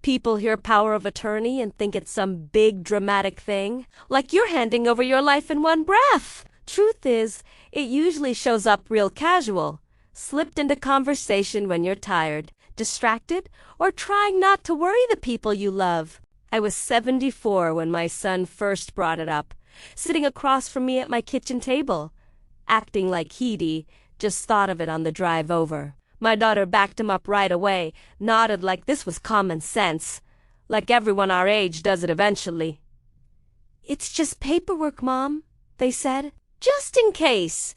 People hear power of attorney and think it's some big dramatic thing, like you're handing over your life in one breath. Truth is, it usually shows up real casual, slipped into conversation when you're tired, distracted, or trying not to worry the people you love. I was 74 when my son first brought it up, sitting across from me at my kitchen table, acting like he'd just thought of it on the drive over. My daughter backed him up right away, nodded like this was common sense, like everyone our age does it eventually. "It's just paperwork, Mom," they said. "Just in case.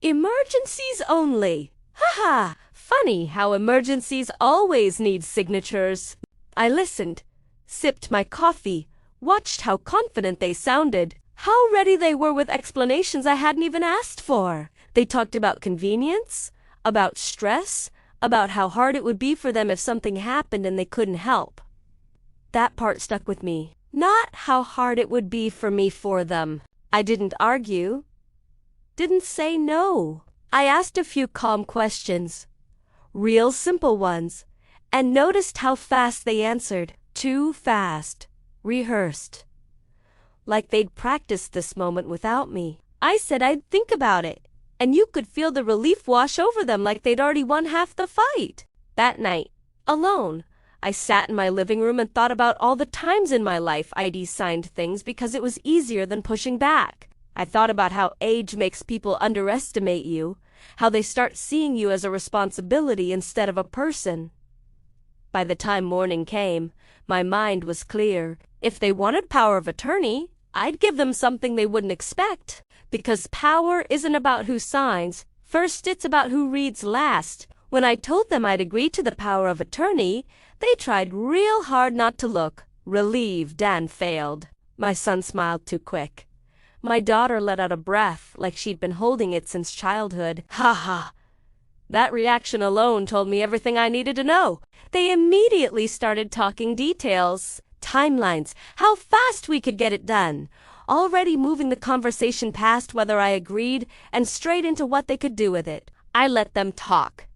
Emergencies only." Ha! Funny how emergencies always need signatures. I listened, sipped my coffee, watched how confident they sounded, how ready they were with explanations I hadn't even asked for. They talked about convenience, about stress, about how hard it would be for them if something happened and they couldn't help. That part stuck with me. Not how hard it would be for me for them. I didn't argue. Didn't say no. I asked a few calm questions, real simple ones, and noticed how fast they answered. Too fast. Rehearsed. Like they'd practiced this moment without me. I said I'd think about it, and you could feel the relief wash over them like they'd already won half the fight. That night, alone, I sat in my living room and thought about all the times in my life I'd signed things because it was easier than pushing back. I thought about how age makes people underestimate you, how they start seeing you as a responsibility instead of a person. By the time morning came, my mind was clear. If they wanted power of attorney, I'd give them something they wouldn't expect. Because power isn't about who signs. First, it's about who reads last. When I told them I'd agreed to the power of attorney, they tried real hard not to look relieved and failed. My son smiled too quick. My daughter let out a breath like she'd been holding it since childhood. Ha ha! That reaction alone told me everything I needed to know. They immediately started talking details, timelines, how fast we could get it done, already moving the conversation past whether I agreed and straight into what they could do with it. I let them talk.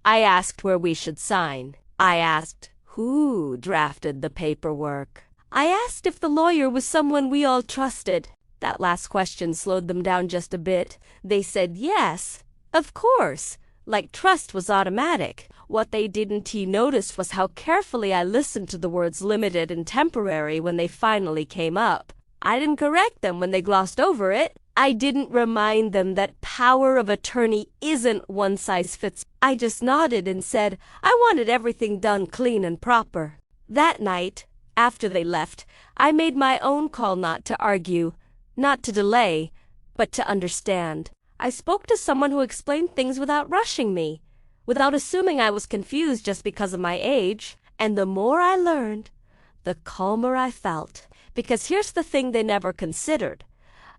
I asked where we should sign. I asked who drafted the paperwork. I asked if the lawyer was someone we all trusted. That last question slowed them down just a bit. They said yes, of course, like trust was automatic. What they didn't notice was how carefully I listened to the words limited and temporary when they finally came up. I didn't correct them when they glossed over it. I didn't remind them that power of attorney isn't one size fits. I just nodded and said I wanted everything done clean and proper. That night, after they left, I made my own call not to argue, not to delay, but to understand. I spoke to someone who explained things without rushing me, without assuming I was confused just because of my age. And the more I learned, the calmer I felt. Because here's the thing they never considered.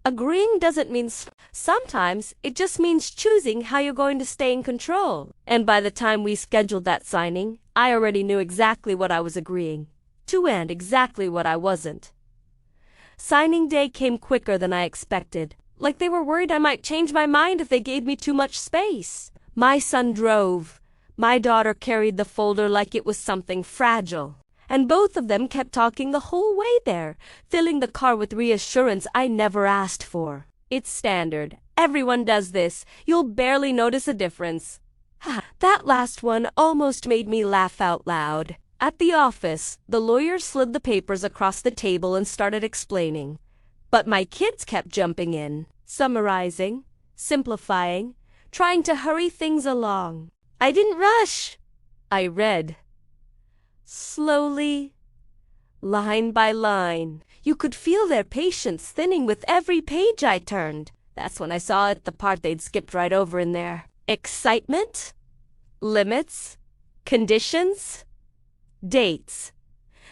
Agreeing doesn't mean sometimes it just means choosing how you're going to stay in control. And by the time we scheduled that signing, I already knew exactly what I was agreeing to and exactly what I wasn't. Signing day came quicker than I expected, like they were worried I might change my mind if they gave me too much space. My son drove. My daughter carried the folder like it was something fragile. And both of them kept talking the whole way there, filling the car with reassurance I never asked for. It's standard. Everyone does this. You'll barely notice a difference. That last one almost made me laugh out loud. At the office, the lawyer slid the papers across the table and started explaining. But my kids kept jumping in, summarizing, simplifying, trying to hurry things along. I didn't rush. I read. Slowly, line by line. You could feel their patience thinning with every page I turned. That's when I saw it, the part they'd skipped right over in there. Excitement, limits, conditions, dates.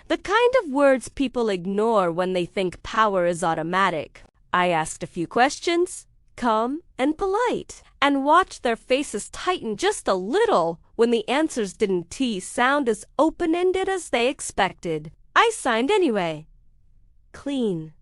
The kind of words people ignore when they think power is automatic. I asked a few questions, calm and polite, and watched their faces tighten just a little when the answers didn't sound as open-ended as they expected. I signed anyway. Clean.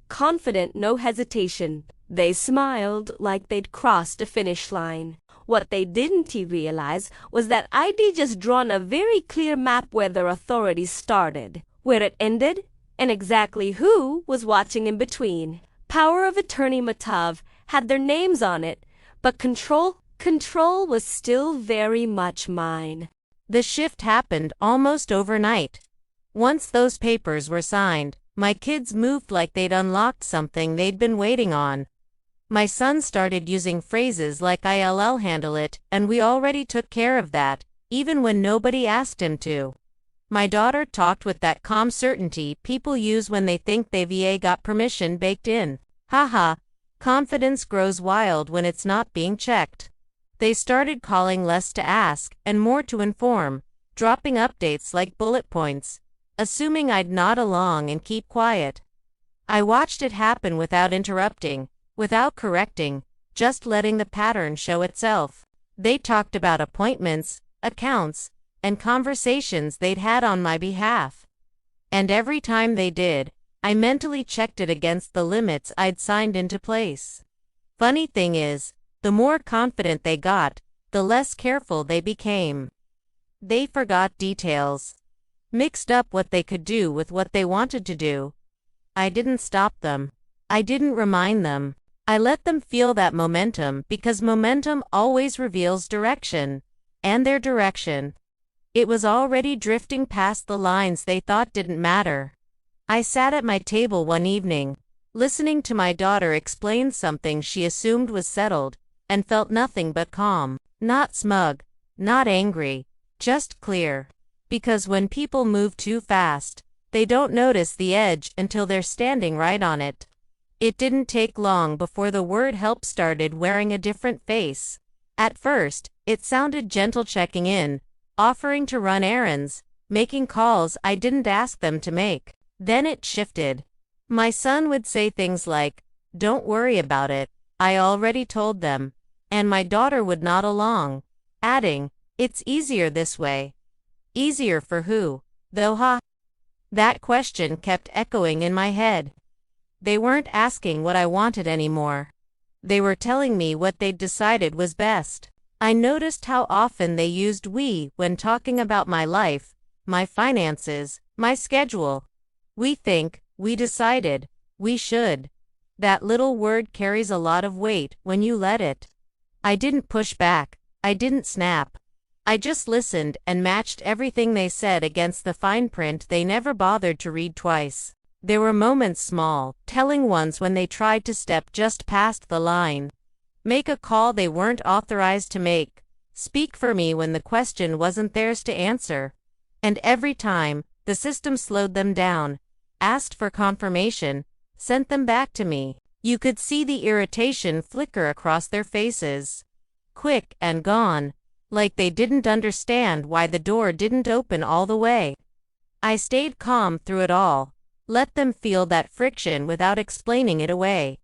Confident, no hesitation. They smiled like they'd crossed a finish line. What they didn't realize was that I'd just drawn a very clear map where their authority started, where it ended, and exactly who was watching in between. Power of Attorney Matav had their names on it, but control was still very much mine. The shift happened almost overnight. Once those papers were signed, my kids moved like they'd unlocked something they'd been waiting on. My son started using phrases like "I'll handle it," and we already took care of that, even when nobody asked him to. My daughter talked with that calm certainty people use when they think they've got permission baked in. Haha, confidence grows wild when it's not being checked. They started calling less to ask and more to inform, dropping updates like bullet points, assuming I'd nod along and keep quiet. I watched it happen without interrupting, without correcting, just letting the pattern show itself. They talked about appointments, accounts, and conversations they'd had on my behalf. And every time they did, I mentally checked it against the limits I'd signed into place. Funny thing is, the more confident they got, the less careful they became. They forgot details, mixed up what they could do with what they wanted to do. I didn't stop them. I didn't remind them. I let them feel that momentum because momentum always reveals direction. And their direction. It was already drifting past the lines they thought didn't matter. I sat at my table one evening, listening to my daughter explain something she assumed was settled, and felt nothing but calm. Not smug, not angry, just clear. Because when people move too fast, they don't notice the edge until they're standing right on it. It didn't take long before the word help started wearing a different face. At first, it sounded gentle, checking in, offering to run errands, making calls I didn't ask them to make. Then it shifted. My son would say things like, "Don't worry about it, I already told them," and my daughter would nod along, adding, "It's easier this way." Easier for who, though, huh? That question kept echoing in my head. They weren't asking what I wanted anymore. They were telling me what they'd decided was best. I noticed how often they used "we" when talking about my life, my finances, my schedule. We think, we decided, we should. That little word carries a lot of weight when you let it. I didn't push back. I didn't snap. I just listened and matched everything they said against the fine print they never bothered to read twice. There were moments, small, telling ones, when they tried to step just past the line. Make a call they weren't authorized to make. Speak for me when the question wasn't theirs to answer. And every time, the system slowed them down, asked for confirmation, sent them back to me. You could see the irritation flicker across their faces. Quick and gone, like they didn't understand why the door didn't open all the way. I stayed calm through it all, let them feel that friction without explaining it away.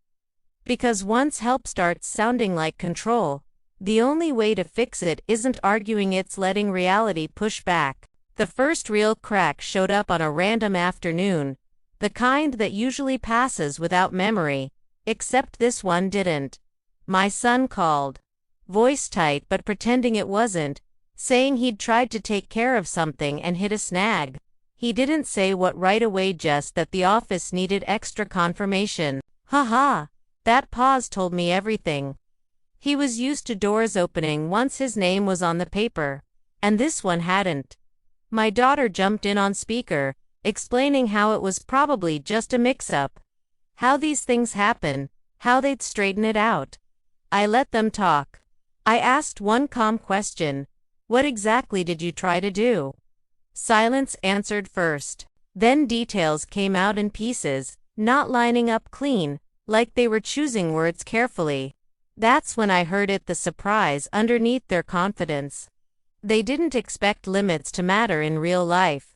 Because once help starts sounding like control, the only way to fix it isn't arguing, it's letting reality push back. The first real crack showed up on a random afternoon, the kind that usually passes without memory, except this one didn't. My son called. Voice tight but pretending it wasn't, saying he'd tried to take care of something and hit a snag. He didn't say what right away, just that the office needed extra confirmation. Haha, that pause told me everything. He was used to doors opening once his name was on the paper, and this one hadn't. My daughter jumped in on speaker, explaining how it was probably just a mix-up. How these things happen, how they'd straighten it out. I let them talk. I asked one calm question. What exactly did you try to do? Silence answered first. Then details came out in pieces, not lining up clean, like they were choosing words carefully. That's when I heard it, the surprise underneath their confidence. They didn't expect limits to matter in real life.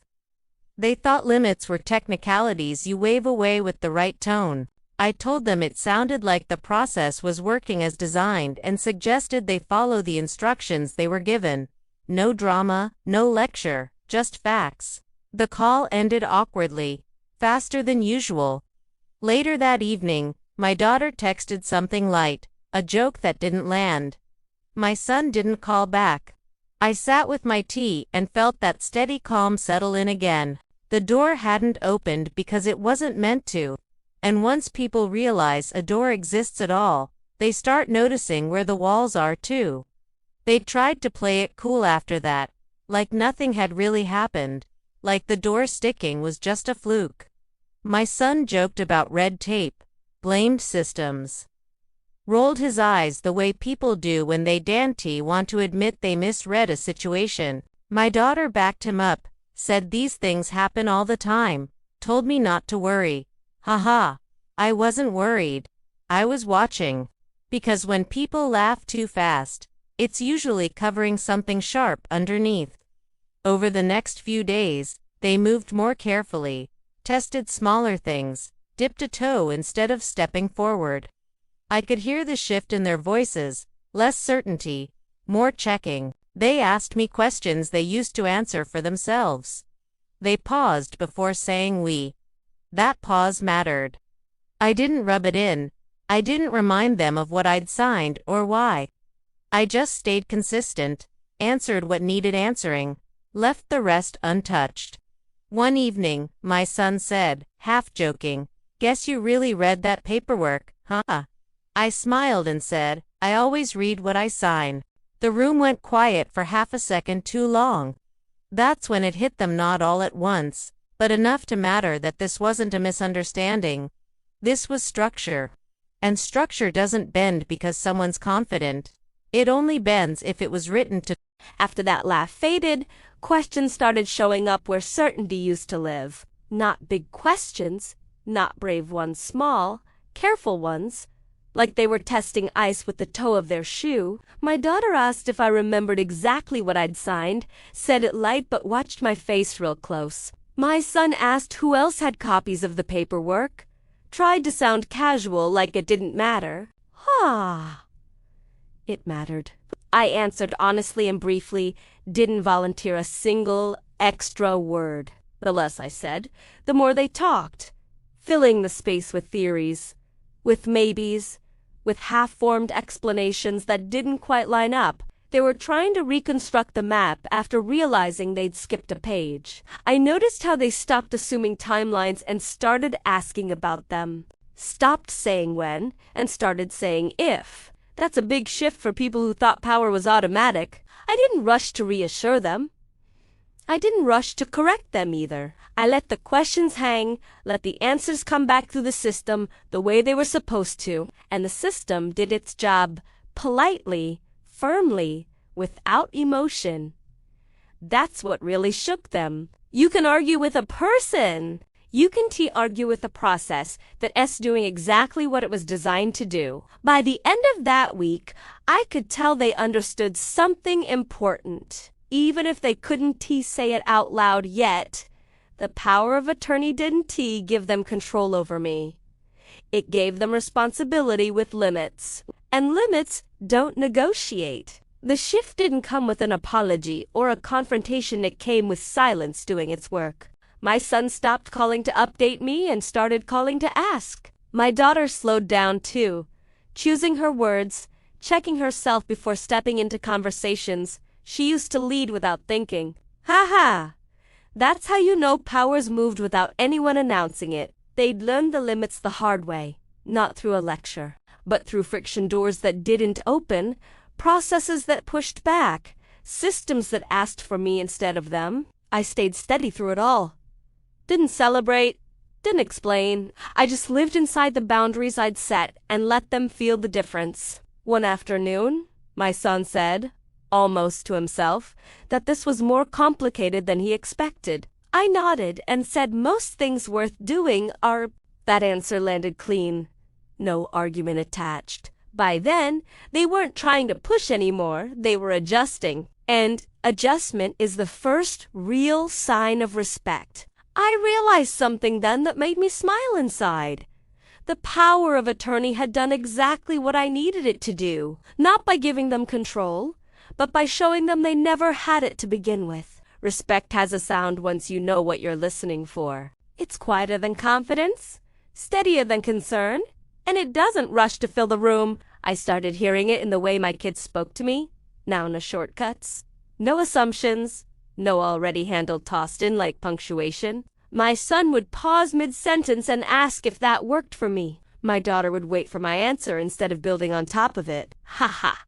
They thought limits were technicalities you wave away with the right tone. I told them it sounded like the process was working as designed and suggested they follow the instructions they were given. No drama, no lecture, just facts. The call ended awkwardly, faster than usual. Later that evening, my daughter texted something light, a joke that didn't land. My son didn't call back. I sat with my tea and felt that steady calm settle in again. The door hadn't opened because it wasn't meant to. And once people realize a door exists at all, they start noticing where the walls are too. They tried to play it cool after that, like nothing had really happened, like the door sticking was just a fluke. My son joked about red tape, blamed systems, rolled his eyes the way people do when they want to admit they misread a situation. My daughter backed him up, said these things happen all the time, told me not to worry. Haha, I wasn't worried. I was watching. Because when people laugh too fast, it's usually covering something sharp underneath. Over the next few days, they moved more carefully, tested smaller things, dipped a toe instead of stepping forward. I could hear the shift in their voices, less certainty, more checking. They asked me questions they used to answer for themselves. They paused before saying we. That pause mattered. I didn't rub it in. I didn't remind them of what I'd signed or why. I just stayed consistent, answered what needed answering, left the rest untouched. One evening, my son said, half joking, "Guess you really read that paperwork, huh?" I smiled and said, "I always read what I sign." The room went quiet for half a second too long. That's when it hit them, not all at once, but enough to matter that this wasn't a misunderstanding. This was structure. And structure doesn't bend because someone's confident. It only bends if it was written to. After that laugh faded, questions started showing up where certainty used to live. Not big questions, not brave ones, small, careful ones, like they were testing ice with the toe of their shoe. My daughter asked if I remembered exactly what I'd signed, said it light but watched my face real close. My son asked who else had copies of the paperwork, tried to sound casual like it didn't matter. It mattered. I answered honestly and briefly, didn't volunteer a single extra word. The less I said, the more they talked, filling the space with theories, with maybes, with half-formed explanations that didn't quite line up. They were trying to reconstruct the map after realizing they'd skipped a page. I noticed how they stopped assuming timelines and started asking about them. Stopped saying when and started saying if. That's a big shift for people who thought power was automatic. I didn't rush to reassure them. I didn't rush to correct them either. I let the questions hang, let the answers come back through the system the way they were supposed to, and the system did its job politely, firmly, without emotion. That's what really shook them. You can argue with a person. You can argue with a process that's doing exactly what it was designed to do. By the end of that week, I could tell they understood something important. Even if they couldn't say it out loud yet, the power of attorney didn't give them control over me. It gave them responsibility with limits. And limits don't negotiate. The shift didn't come with an apology or a confrontation. It came with silence doing its work. My son stopped calling to update me and started calling to ask. My daughter slowed down too, choosing her words, checking herself before stepping into conversations. She used to lead without thinking. Ha! That's how you know power's moved without anyone announcing it. They'd learned the limits the hard way, not through a lecture, but through friction, doors that didn't open, processes that pushed back, systems that asked for me instead of them. I stayed steady through it all. Didn't celebrate, didn't explain. I just lived inside the boundaries I'd set and let them feel the difference. One afternoon, my son said, almost to himself, that this was more complicated than he expected. I nodded and said most things worth doing are. That answer landed clean. No argument attached. By then, they weren't trying to push anymore, they were adjusting. And adjustment is the first real sign of respect. I realized something then that made me smile inside. The power of attorney had done exactly what I needed it to do, not by giving them control, but by showing them they never had it to begin with. Respect has a sound once you know what you're listening for. It's quieter than confidence, steadier than concern, and it doesn't rush to fill the room. I started hearing it in the way my kids spoke to me. Now no shortcuts. No assumptions. No already handled tossed in like punctuation. My son would pause mid-sentence and ask if that worked for me. My daughter would wait for my answer instead of building on top of it. Ha ha.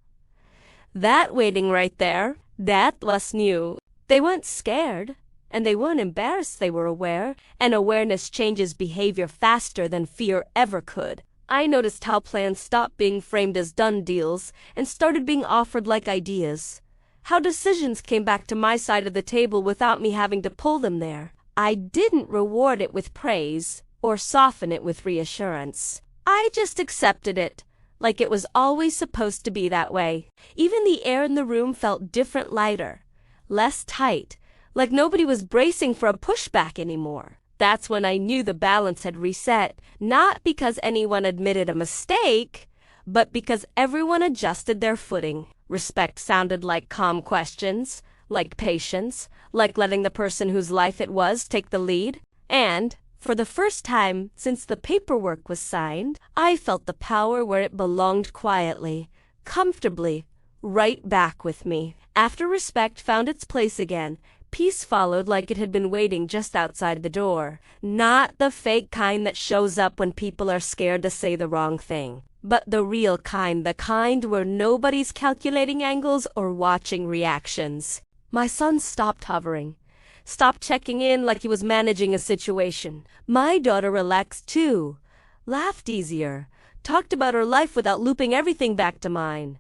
That waiting right there, that was new. They weren't scared, and they weren't embarrassed. They were aware, and awareness changes behavior faster than fear ever could. I noticed how plans stopped being framed as done deals and started being offered like ideas. How decisions came back to my side of the table without me having to pull them there. I didn't reward it with praise or soften it with reassurance. I just accepted it, like it was always supposed to be that way. Even the air in the room felt different, lighter, less tight, like nobody was bracing for a pushback anymore. That's when I knew the balance had reset, not because anyone admitted a mistake, but because everyone adjusted their footing. Respect sounded like calm questions, like patience, like letting the person whose life it was take the lead. And, for the first time since the paperwork was signed, I felt the power where it belonged, quietly, comfortably, right back with me. After respect found its place again, peace followed like it had been waiting just outside the door. Not the fake kind that shows up when people are scared to say the wrong thing, but the real kind, the kind where nobody's calculating angles or watching reactions. My son stopped hovering, stopped checking in like he was managing a situation. My daughter relaxed too, laughed easier, talked about her life without looping everything back to mine.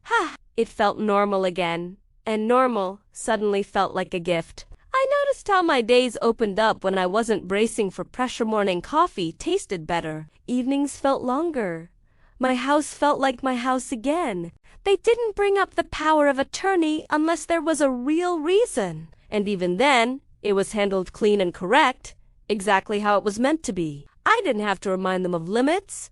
Ha! It felt normal again, and normal suddenly felt like a gift. I noticed how my days opened up when I wasn't bracing for pressure. Morning coffee tasted better. Evenings felt longer. My house felt like my house again. They didn't bring up the power of attorney unless there was a real reason. And even then, it was handled clean and correct, exactly how it was meant to be. I didn't have to remind them of limits.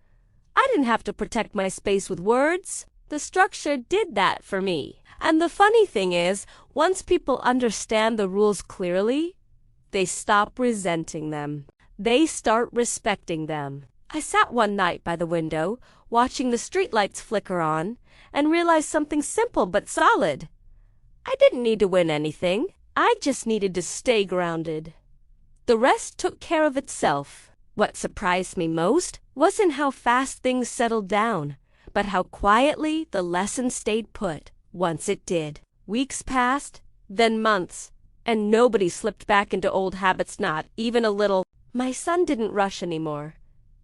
I didn't have to protect my space with words. The structure did that for me. And the funny thing is, once people understand the rules clearly, they stop resenting them. They start respecting them. I sat one night by the window, watching the streetlights flicker on, and realized something simple but solid. I didn't need to win anything. I just needed to stay grounded. The rest took care of itself. What surprised me most wasn't how fast things settled down, but how quietly the lesson stayed put once it did. Weeks passed, then months, and nobody slipped back into old habits, not even a little. My son didn't rush anymore,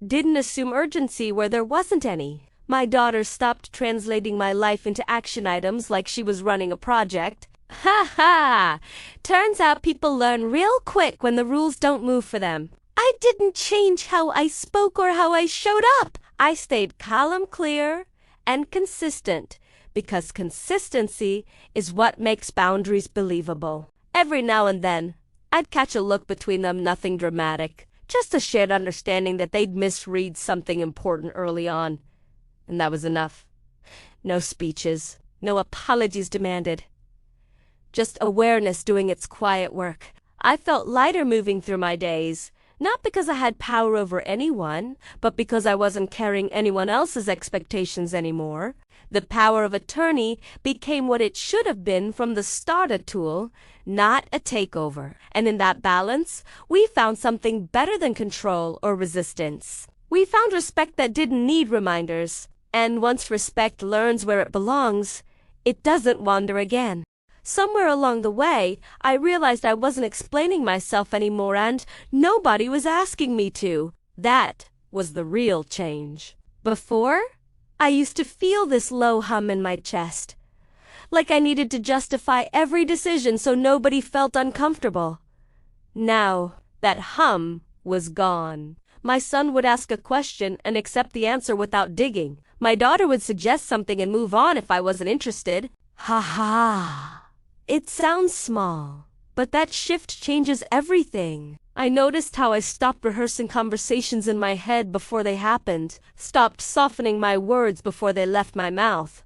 didn't assume urgency where there wasn't any. My daughter stopped translating my life into action items like she was running a project. Ha ha! Turns out people learn real quick when the rules don't move for them. I didn't change how I spoke or how I showed up. I stayed calm, clear, and consistent, because consistency is what makes boundaries believable. Every now and then, I'd catch a look between them, nothing dramatic, just a shared understanding that they'd misread something important early on. And that was enough. No speeches, no apologies demanded. Just awareness doing its quiet work. I felt lighter moving through my days, not because I had power over anyone, but because I wasn't carrying anyone else's expectations anymore. The power of attorney became what it should have been from the start, a tool, not a takeover. And in that balance, we found something better than control or resistance. We found respect that didn't need reminders. And once respect learns where it belongs, it doesn't wander again. Somewhere along the way, I realized I wasn't explaining myself anymore, and nobody was asking me to. That was the real change. Before, I used to feel this low hum in my chest, like I needed to justify every decision so nobody felt uncomfortable. Now, that hum was gone. My son would ask a question and accept the answer without digging. My daughter would suggest something and move on if I wasn't interested. Ha ha! It sounds small, but that shift changes everything. I noticed how I stopped rehearsing conversations in my head before they happened, stopped softening my words before they left my mouth.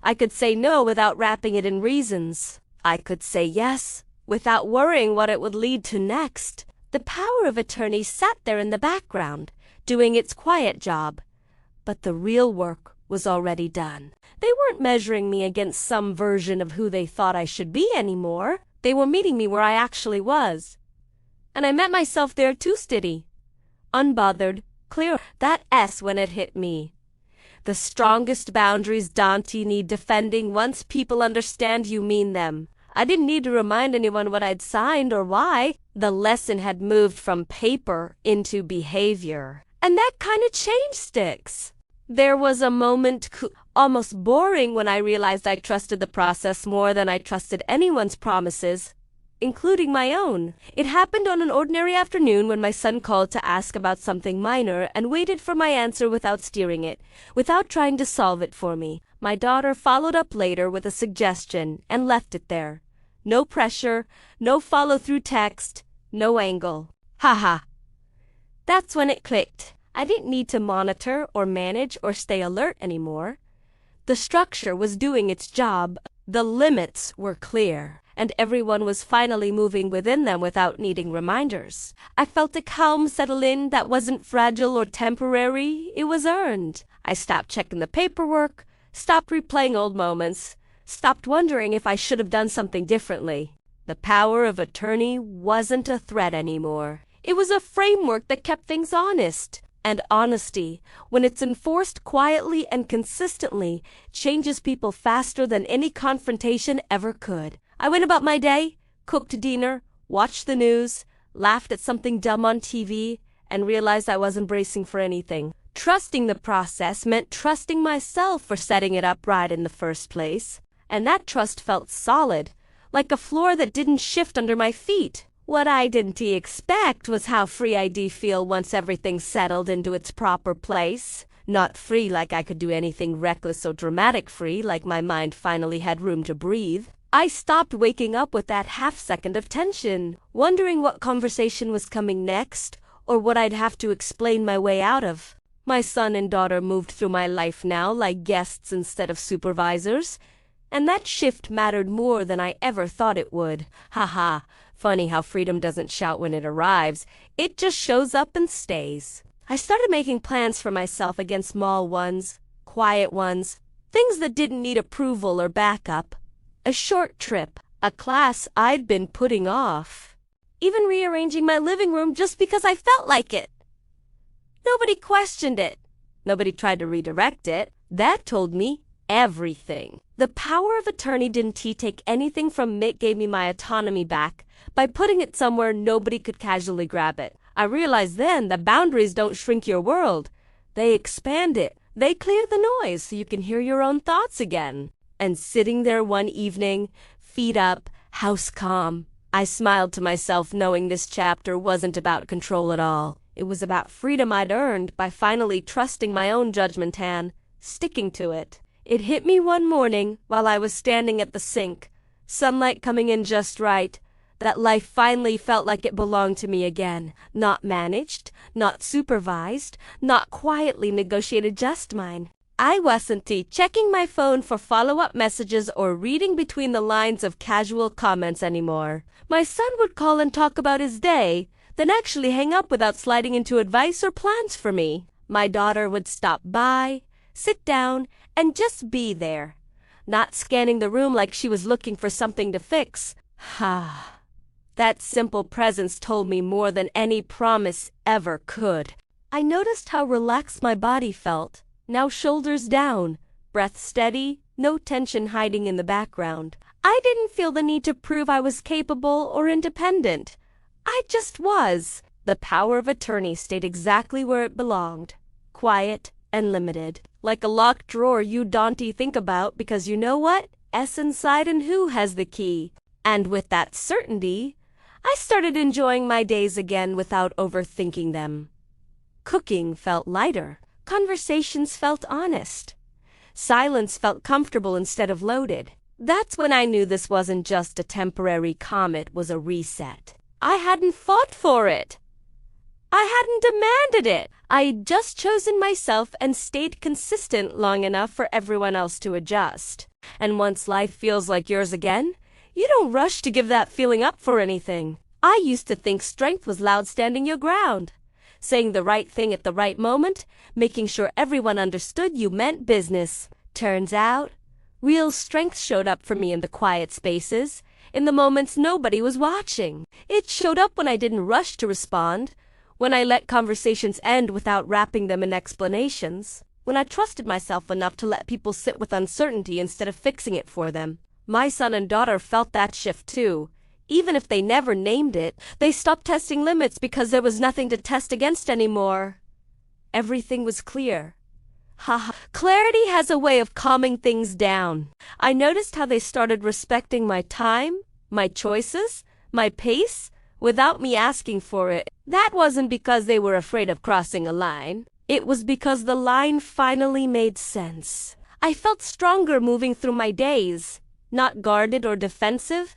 I could say no without wrapping it in reasons. I could say yes without worrying what it would lead to next. The power of attorney sat there in the background, doing its quiet job. But the real work was already done. They weren't measuring me against some version of who they thought I should be anymore. They were meeting me where I actually was. And I met myself there too, steady, unbothered, clear. That S when it hit me. The strongest boundaries don't need defending. Once people understand, you mean them. I didn't need to remind anyone what I'd signed or why. The lesson had moved from paper into behavior. And that kind of change sticks. There was a moment, almost boring, when I realized I trusted the process more than I trusted anyone's promises, including my own. It happened on an ordinary afternoon when my son called to ask about something minor and waited for my answer without steering it, without trying to solve it for me. My daughter followed up later with a suggestion and left it there. No pressure, no follow-through text, no angle. Ha. That's when it clicked. I didn't need to monitor or manage or stay alert anymore. The structure was doing its job. The limits were clear, and everyone was finally moving within them without needing reminders. I felt a calm settle in that wasn't fragile or temporary. It was earned. I stopped checking the paperwork, stopped replaying old moments, stopped wondering if I should have done something differently. The power of attorney wasn't a threat anymore. It was a framework that kept things honest. And honesty, when it's enforced quietly and consistently, changes people faster than any confrontation ever could. I went about my day, cooked dinner, watched the news, laughed at something dumb on TV, and realized I wasn't bracing for anything. Trusting the process meant trusting myself for setting it up right in the first place. And that trust felt solid, like a floor that didn't shift under my feet. What I didn't expect was how free I'd feel once everything settled into its proper place. Not free like I could do anything reckless or dramatic, free like my mind finally had room to breathe. I stopped waking up with that half-second of tension, wondering what conversation was coming next, or what I'd have to explain my way out of. My son and daughter moved through my life now like guests instead of supervisors, and that shift mattered more than I ever thought it would. Ha. Funny how freedom doesn't shout when it arrives. It just shows up and stays. I started making plans for myself again, small ones, quiet ones, things that didn't need approval or backup. A short trip, a class I'd been putting off, even rearranging my living room just because I felt like it. Nobody questioned it. Nobody tried to redirect it. That told me everything. The power of attorney didn't take anything from me. It gave me my autonomy back by putting it somewhere nobody could casually grab it. I realized then that boundaries don't shrink your world. They expand it. They clear the noise so you can hear your own thoughts again. And sitting there one evening, feet up, house calm, I smiled to myself knowing this chapter wasn't about control at all. It was about freedom I'd earned by finally trusting my own judgment and sticking to it. It hit me one morning while I was standing at the sink, sunlight coming in just right, that life finally felt like it belonged to me again. Not managed, not supervised, not quietly negotiated, just mine. I wasn't checking my phone for follow-up messages or reading between the lines of casual comments anymore. My son would call and talk about his day, then actually hang up without sliding into advice or plans for me. My daughter would stop by, sit down, and just be there, not scanning the room like she was looking for something to fix. That simple presence told me more than any promise ever could. I noticed how relaxed my body felt, now shoulders down, breath steady, no tension hiding in the background. I didn't feel the need to prove I was capable or independent. I just was. The power of attorney stayed exactly where it belonged, quiet and limited, like a locked drawer you don't think about because you know what? S inside and who has the key. And with that certainty, I started enjoying my days again without overthinking them. Cooking felt lighter. Conversations felt honest. Silence felt comfortable instead of loaded. That's when I knew this wasn't just a temporary calm, it was a reset. I hadn't fought for it. I hadn't demanded it. I'd just chosen myself and stayed consistent long enough for everyone else to adjust. And once life feels like yours again, you don't rush to give that feeling up for anything. I used to think strength was loud standing your ground, saying the right thing at the right moment, making sure everyone understood you meant business. Turns out, real strength showed up for me in the quiet spaces, in the moments nobody was watching. It showed up when I didn't rush to respond, when I let conversations end without wrapping them in explanations, when I trusted myself enough to let people sit with uncertainty instead of fixing it for them. My son and daughter felt that shift too. Even if they never named it, they stopped testing limits because there was nothing to test against anymore. Everything was clear. Haha, clarity has a way of calming things down. I noticed how they started respecting my time, my choices, my pace, without me asking for it. That wasn't because they were afraid of crossing a line. It was because the line finally made sense. I felt stronger moving through my days, not guarded or defensive,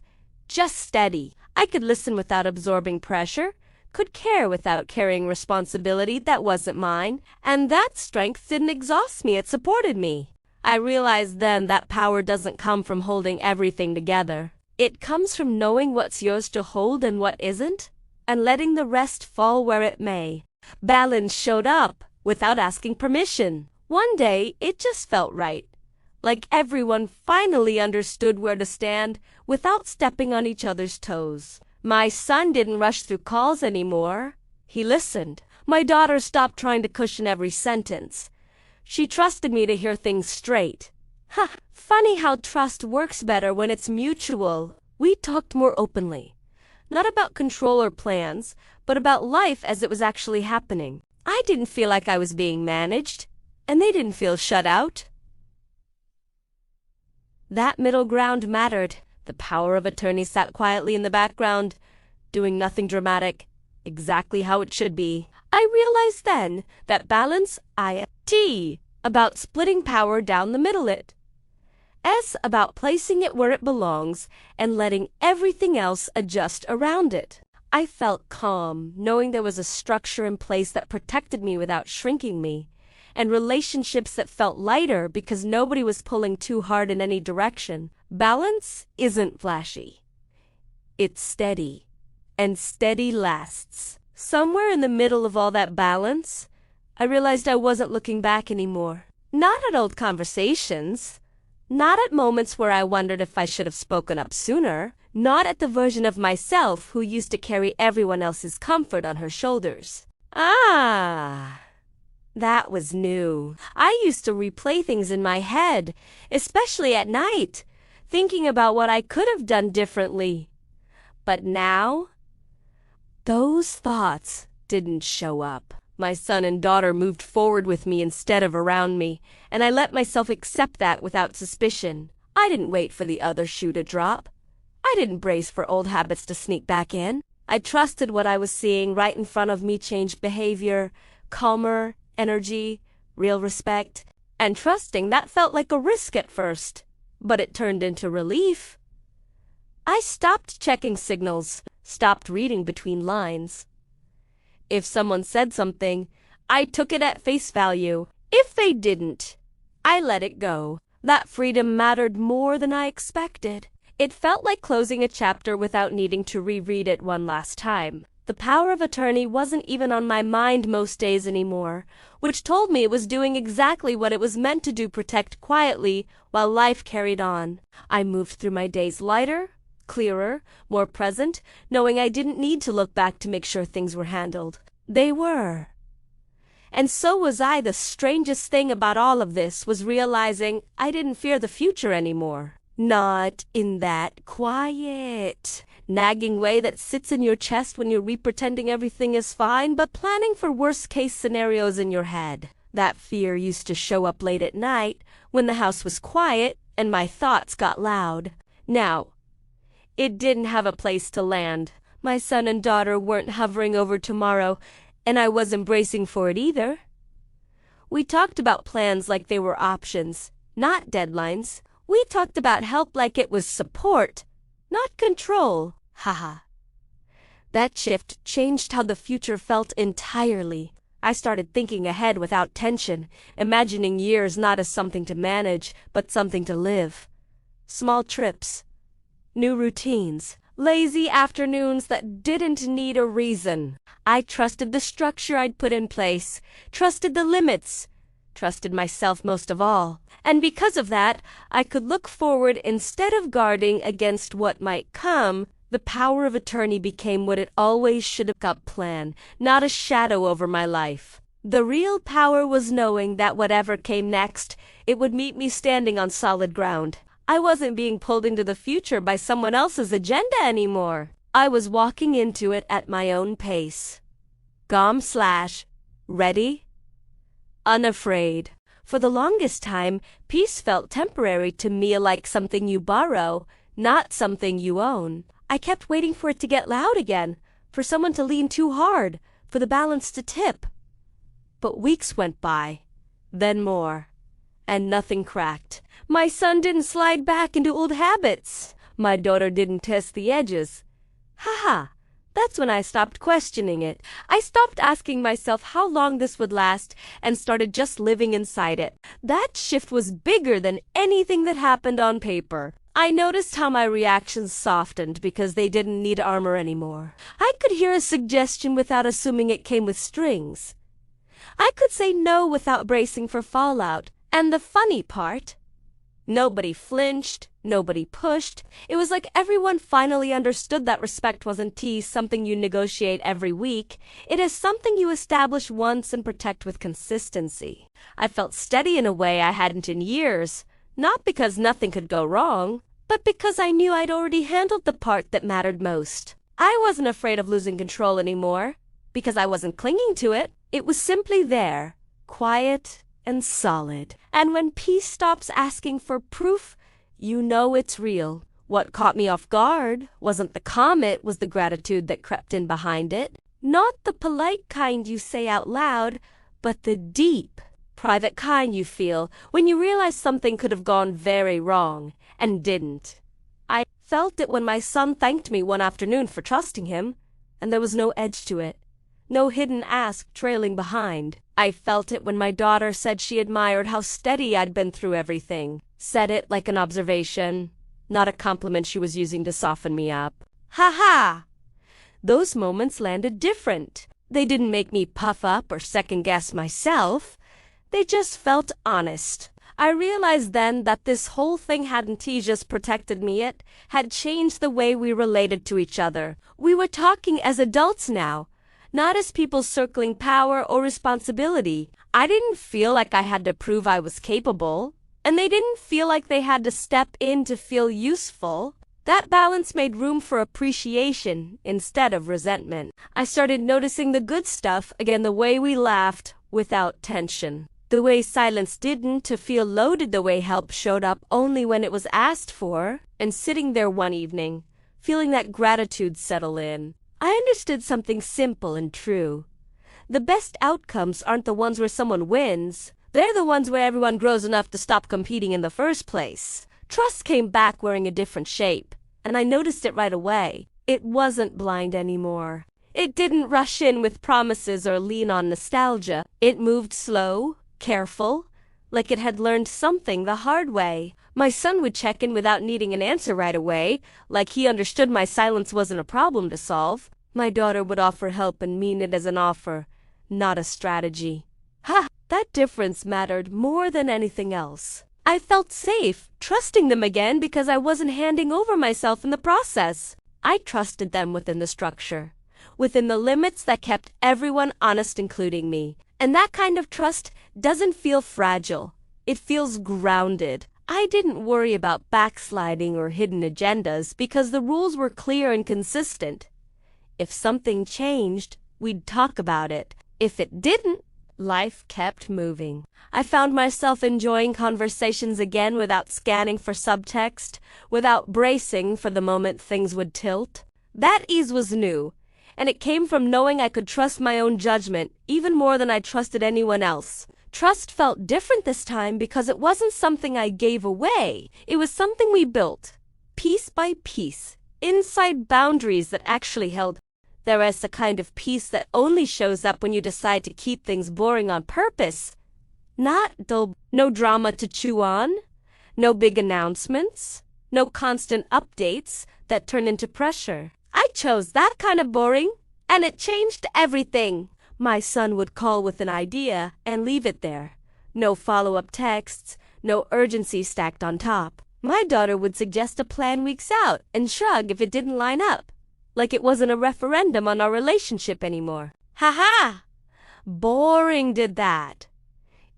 just steady. I could listen without absorbing pressure, could care without carrying responsibility that wasn't mine, and that strength didn't exhaust me, it supported me. I realized then that power doesn't come from holding everything together. It comes from knowing what's yours to hold and what isn't, and letting the rest fall where it may. Balance showed up without asking permission. One day, it just felt right. Like everyone finally understood where to stand without stepping on each other's toes. My son didn't rush through calls anymore. He listened. My daughter stopped trying to cushion every sentence. She trusted me to hear things straight. Funny how trust works better when it's mutual. We talked more openly. Not about control or plans, but about life as it was actually happening. I didn't feel like I was being managed, and they didn't feel shut out. That middle ground mattered. The power of attorney sat quietly in the background, doing nothing dramatic, exactly how it should be. I realized then that balance, I-T, about splitting power down the middle it. S about placing it where it belongs and letting everything else adjust around it. I felt calm, knowing there was a structure in place that protected me without shrinking me, and relationships that felt lighter because nobody was pulling too hard in any direction. Balance isn't flashy. It's steady, and steady lasts. Somewhere in the middle of all that balance, I realized I wasn't looking back anymore. Not at old conversations. Not at moments where I wondered if I should have spoken up sooner. Not at the version of myself who used to carry everyone else's comfort on her shoulders. That was new. I used to replay things in my head, especially at night, thinking about what I could have done differently. But now, those thoughts didn't show up. My son and daughter moved forward with me instead of around me, and I let myself accept that without suspicion. I didn't wait for the other shoe to drop. I didn't brace for old habits to sneak back in. I trusted what I was seeing right in front of me changed behavior, calmer, energy, real respect, and trusting that felt like a risk at first, but it turned into relief. I stopped checking signals, stopped reading between lines. If someone said something, I took it at face value. If they didn't, I let it go. That freedom mattered more than I expected. It felt like closing a chapter without needing to reread it one last time. The power of attorney wasn't even on my mind most days anymore, which told me it was doing exactly what it was meant to do, protect quietly while life carried on. I moved through my days lighter, clearer, more present, knowing I didn't need to look back to make sure things were handled. They were. And so was I. The strangest thing about all of this was realizing I didn't fear the future anymore. Not in that quiet, nagging way that sits in your chest when you're re-pretending everything is fine, but planning for worst-case scenarios in your head. That fear used to show up late at night when the house was quiet and my thoughts got loud. Now, it didn't have a place to land. My son and daughter weren't hovering over tomorrow, and I wasn't bracing for it either. We talked about plans like they were options, not deadlines. We talked about help like it was support, not control. That shift changed how the future felt entirely. I started thinking ahead without tension, imagining years not as something to manage, but something to live. Small trips, new routines, Lazy afternoons that didn't need a reason. I trusted the structure I'd put in place, trusted the limits, trusted myself most of all. And because of that, I could look forward instead of guarding against what might come. The power of attorney became what it always should have got planned, not a shadow over my life. The real power was knowing that whatever came next, it would meet me standing on solid ground. I wasn't being pulled into the future by someone else's agenda anymore. I was walking into it at my own pace. Ready? Unafraid. For the longest time, peace felt temporary to me, like something you borrow, not something you own. I kept waiting for it to get loud again, for someone to lean too hard, for the balance to tip. But weeks went by, then more, and nothing cracked. My son didn't slide back into old habits. My daughter didn't test the edges. That's when I stopped questioning it. I stopped asking myself how long this would last and started just living inside it. That shift was bigger than anything that happened on paper. I noticed how my reactions softened because they didn't need armor anymore. I could hear a suggestion without assuming it came with strings. I could say no without bracing for fallout. And the funny part, nobody flinched, nobody pushed. It was like everyone finally understood that respect wasn't something you negotiate every week. It is something you establish once and protect with consistency. I felt steady in a way I hadn't in years, not because nothing could go wrong, but because I knew I'd already handled the part that mattered most. I wasn't afraid of losing control anymore, because I wasn't clinging to it. It was simply there, quiet and solid. And when peace stops asking for proof, you know it's real. What caught me off guard wasn't the calm, it was the gratitude that crept in behind it. Not the polite kind you say out loud, but the deep, private kind you feel when you realize something could have gone very wrong and didn't. I felt it when my son thanked me one afternoon for trusting him, and there was no edge to it. No hidden ask trailing behind. I felt it when my daughter said she admired how steady I'd been through everything. Said it like an observation, not a compliment she was using to soften me up. Those moments landed different. They didn't make me puff up or second guess myself. They just felt honest. I realized then that this whole thing hadn't just protected me, it had changed the way we related to each other. We were talking as adults now, not as people circling power or responsibility. I didn't feel like I had to prove I was capable, and they didn't feel like they had to step in to feel useful. That balance made room for appreciation instead of resentment. I started noticing the good stuff again, the way we laughed without tension, the way silence didn't to feel loaded, the way help showed up only when it was asked for, and sitting there one evening, feeling that gratitude settle in. I understood something simple and true. The best outcomes aren't the ones where someone wins. They're the ones where everyone grows enough to stop competing in the first place. Trust came back wearing a different shape, and I noticed it right away. It wasn't blind anymore. It didn't rush in with promises or lean on nostalgia. It moved slow, careful, like it had learned something the hard way. My son would check in without needing an answer right away, like he understood my silence wasn't a problem to solve. My daughter would offer help and mean it as an offer, not a strategy. That difference mattered more than anything else. I felt safe, trusting them again because I wasn't handing over myself in the process. I trusted them within the structure, within the limits that kept everyone honest, including me. And that kind of trust doesn't feel fragile. It feels grounded. I didn't worry about backsliding or hidden agendas because the rules were clear and consistent. If something changed, we'd talk about it. If it didn't, life kept moving. I found myself enjoying conversations again without scanning for subtext, without bracing for the moment things would tilt. That ease was new, and it came from knowing I could trust my own judgment even more than I trusted anyone else. Trust felt different this time because it wasn't something I gave away. It was something we built, piece by piece, inside boundaries that actually held. There is a kind of peace that only shows up when you decide to keep things boring on purpose. Not dull, no drama to chew on, no big announcements, no constant updates, that turned into pressure. I chose that kind of boring, and it changed everything. My son would call with an idea and leave it there. No follow-up texts, no urgency stacked on top. My daughter would suggest a plan weeks out and shrug if it didn't line up, like it wasn't a referendum on our relationship anymore. Ha ha! Boring did that.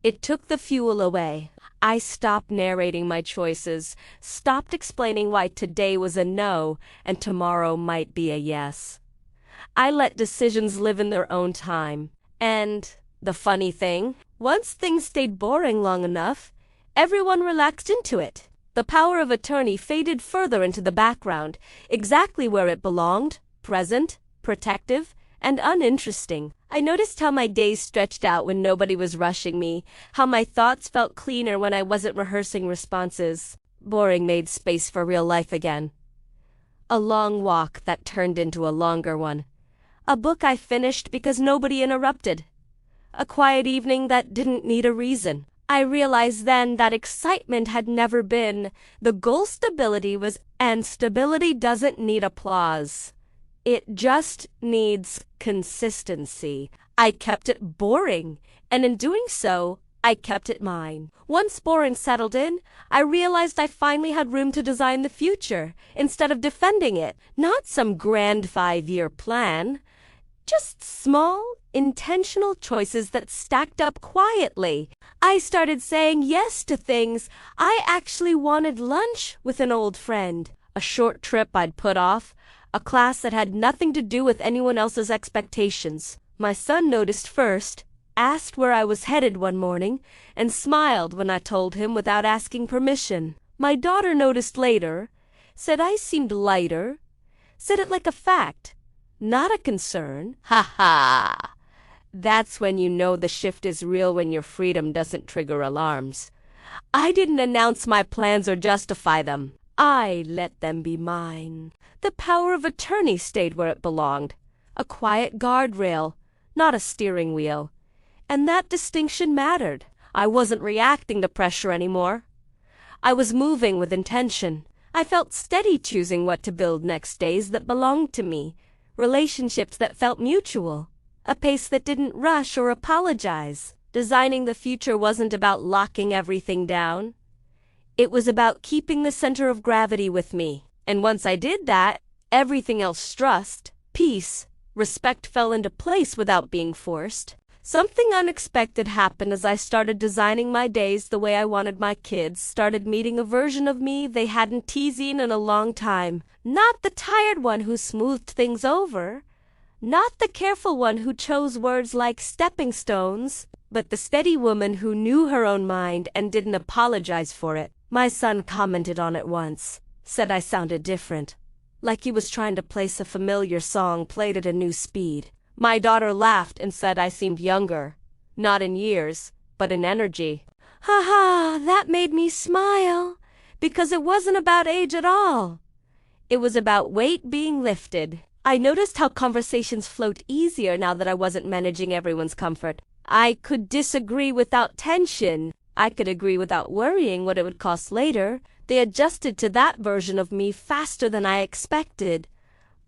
It took the fuel away. I stopped narrating my choices, stopped explaining why today was a no and tomorrow might be a yes. I let decisions live in their own time. And the funny thing, once things stayed boring long enough, everyone relaxed into it. The power of attorney faded further into the background, exactly where it belonged, present, protective, and uninteresting. I noticed how my days stretched out when nobody was rushing me, how my thoughts felt cleaner when I wasn't rehearsing responses. Boring made space for real life again. A long walk that turned into a longer one. A book I finished because nobody interrupted. A quiet evening that didn't need a reason. I realized then that excitement had never been. The goal stability was, and stability doesn't need applause. It just needs consistency. I kept it boring, and in doing so, I kept it mine. Once boring settled in, I realized I finally had room to design the future, instead of defending it. Not some grand 5-year plan. Just small, intentional choices that stacked up quietly. I started saying yes to things. I actually wanted lunch with an old friend, a short trip I'd put off, a class that had nothing to do with anyone else's expectations. My son noticed first, asked where I was headed one morning, and smiled when I told him without asking permission. My daughter noticed later, said I seemed lighter, said it like a fact, not a concern. Ha ha! That's when you know the shift is real, when your freedom doesn't trigger alarms. I didn't announce my plans or justify them. I let them be mine. The power of attorney stayed where it belonged. A quiet guardrail, not a steering wheel. And that distinction mattered. I wasn't reacting to pressure anymore. I was moving with intention. I felt steady, choosing what to build next, days that belonged to me, relationships that felt mutual, a pace that didn't rush or apologize. Designing the future wasn't about locking everything down. It was about keeping the center of gravity with me. And once I did that, everything else, trust, peace, respect, fell into place without being forced. Something unexpected happened as I started designing my days the way I wanted. My kids started meeting a version of me they hadn't teased in a long time. Not the tired one who smoothed things over, not the careful one who chose words like stepping stones, but the steady woman who knew her own mind and didn't apologize for it. My son commented on it once, said I sounded different, like he was trying to place a familiar song played at a new speed. My daughter laughed and said I seemed younger, not in years, but in energy. Ha ha, that made me smile, because it wasn't about age at all. It was about weight being lifted. I noticed how conversations flowed easier now that I wasn't managing everyone's comfort. I could disagree without tension. I could agree without worrying what it would cost later. They adjusted to that version of me faster than I expected,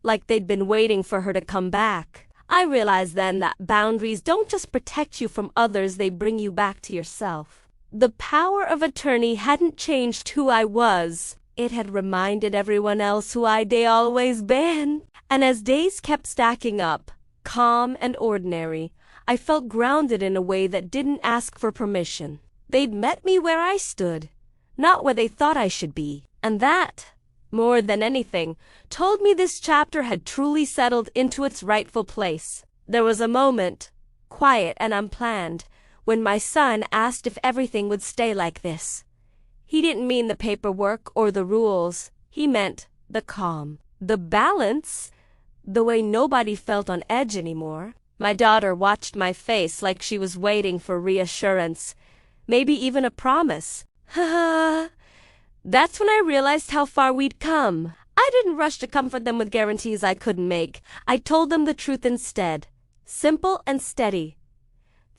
like they'd been waiting for her to come back. I realized then that boundaries don't just protect you from others, they bring you back to yourself. The power of attorney hadn't changed who I was. It had reminded everyone else who I'd always been. And as days kept stacking up, calm and ordinary, I felt grounded in a way that didn't ask for permission. They'd met me where I stood, not where they thought I should be. And that, more than anything, told me this chapter had truly settled into its rightful place. There was a moment, quiet and unplanned, when my son asked if everything would stay like this. He didn't mean the paperwork or the rules. He meant the calm, the balance, the way nobody felt on edge anymore. My daughter watched my face like she was waiting for reassurance, maybe even a promise. Ha! That's when I realized how far we'd come. I didn't rush to comfort them with guarantees I couldn't make. I told them the truth instead. Simple and steady.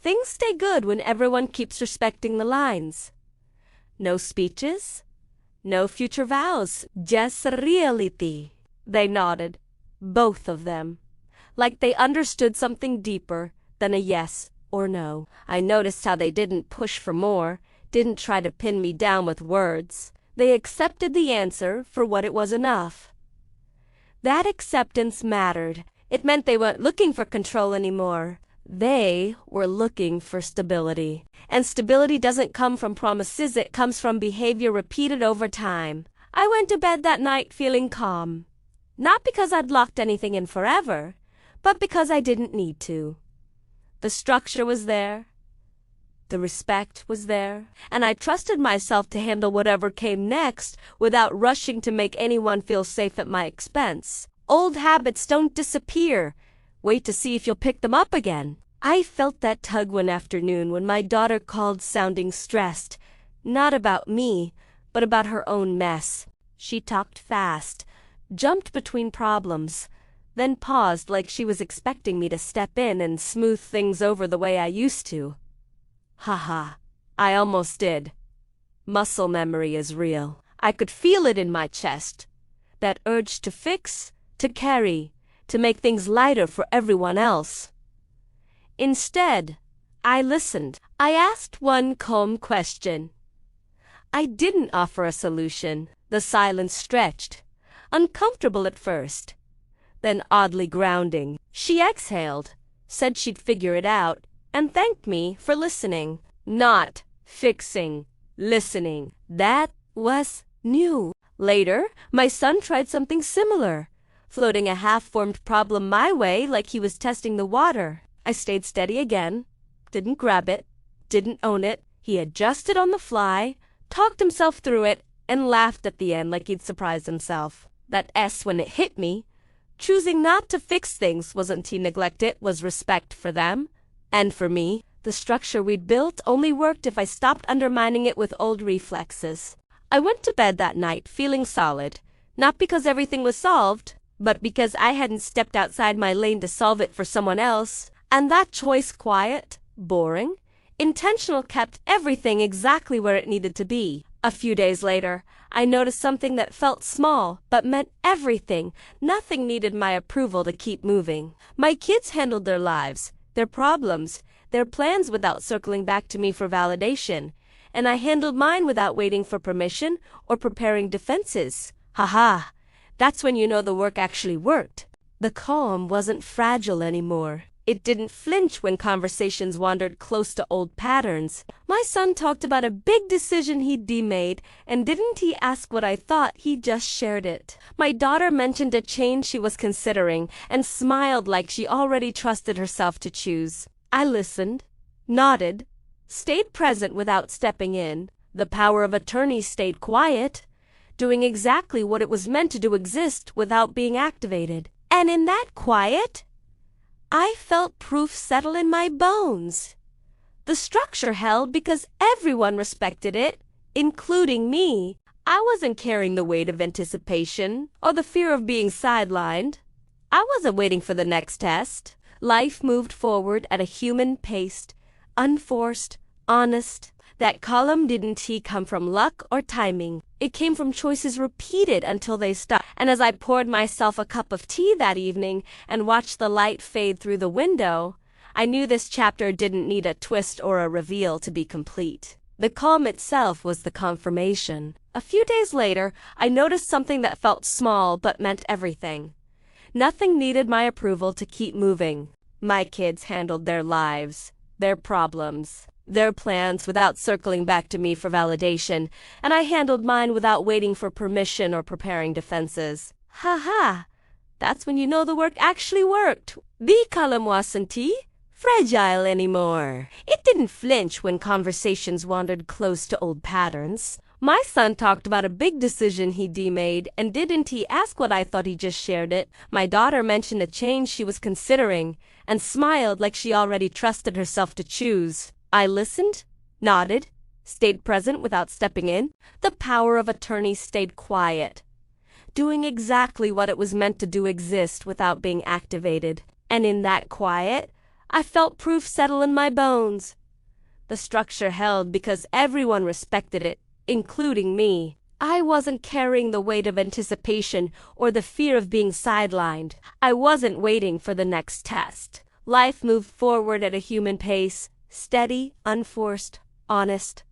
Things stay good when everyone keeps respecting the lines. No speeches, No future vows, just reality. They nodded, both of them, like they understood something deeper than a yes or no. I noticed how they didn't push for more, didn't try to pin me down with words. They accepted the answer for what it was enough. That acceptance mattered. It meant they weren't looking for control anymore. They were looking for stability. And stability doesn't come from promises, it comes from behavior repeated over time. I went to bed that night feeling calm. Not because I'd locked anything in forever, but because I didn't need to. The structure was there. The respect was there. And I trusted myself to handle whatever came next without rushing to make anyone feel safe at my expense. Old habits don't disappear. Wait to see if you'll pick them up again. I felt that tug one afternoon when my daughter called sounding stressed. Not about me, but about her own mess. She talked fast, jumped between problems, then paused like she was expecting me to step in and smooth things over the way I used to. Haha, I almost did. Muscle memory is real. I could feel it in my chest. That urge to fix, to carry, to make things lighter for everyone else. Instead, I listened. I asked one calm question. I didn't offer a solution. The silence stretched, uncomfortable at first, then oddly grounding. She exhaled, said she'd figure it out, and thanked me for listening. Not fixing, listening. That was new. Later, my son tried something similar, floating a half-formed problem my way like he was testing the water. I stayed steady again, didn't grab it, didn't own it. He adjusted on the fly, talked himself through it, and laughed at the end like he'd surprised himself. That S when it hit me. Choosing not to fix things wasn't to neglect it, was respect for them. And for me, the structure we'd built only worked if I stopped undermining it with old reflexes. I went to bed that night feeling solid, not because everything was solved, but because I hadn't stepped outside my lane to solve it for someone else. And that choice, quiet, boring, intentional, kept everything exactly where it needed to be. A few days later, I noticed something that felt small but meant everything. Nothing needed my approval to keep moving. My kids handled their lives, their problems, their plans without circling back to me for validation. And I handled mine without waiting for permission or preparing defenses. Haha, that's when you know the work actually worked. The calm wasn't fragile anymore. It didn't flinch when conversations wandered close to old patterns. My son talked about a big decision he'd made, and didn't he ask what I thought, he just shared it. My daughter mentioned a change she was considering, and smiled like she already trusted herself to choose. I listened, nodded, stayed present without stepping in. The power of attorney stayed quiet, doing exactly what it was meant to do, exist without being activated. And in that quiet, I felt proof settle in my bones. The structure held because everyone respected it, including me. I wasn't carrying the weight of anticipation or the fear of being sidelined. I wasn't waiting for the next test. Life moved forward at a human pace, unforced, honest. That column didn't come from luck or timing. It came from choices repeated until they stuck. And as I poured myself a cup of tea that evening and watched the light fade through the window, I knew this chapter didn't need a twist or a reveal to be complete. The calm itself was the confirmation. A few days later, I noticed something that felt small but meant everything. Nothing needed my approval to keep moving. My kids handled their lives, their problems, their plans without circling back to me for validation, and I handled mine without waiting for permission or preparing defenses. Ha! That's when you know the work actually worked. The column wasn't fragile anymore. It didn't flinch when conversations wandered close to old patterns. My son talked about a big decision he'd made, and didn't he ask what I thought, he just shared it. My daughter mentioned a change she was considering, and smiled like she already trusted herself to choose. I listened, nodded, stayed present without stepping in. The power of attorney stayed quiet, doing exactly what it was meant to do, exist without being activated. And in that quiet, I felt proof settle in my bones. The structure held because everyone respected it, including me. I wasn't carrying the weight of anticipation or the fear of being sidelined. I wasn't waiting for the next test. Life moved forward at a human pace, steady, unforced, honest.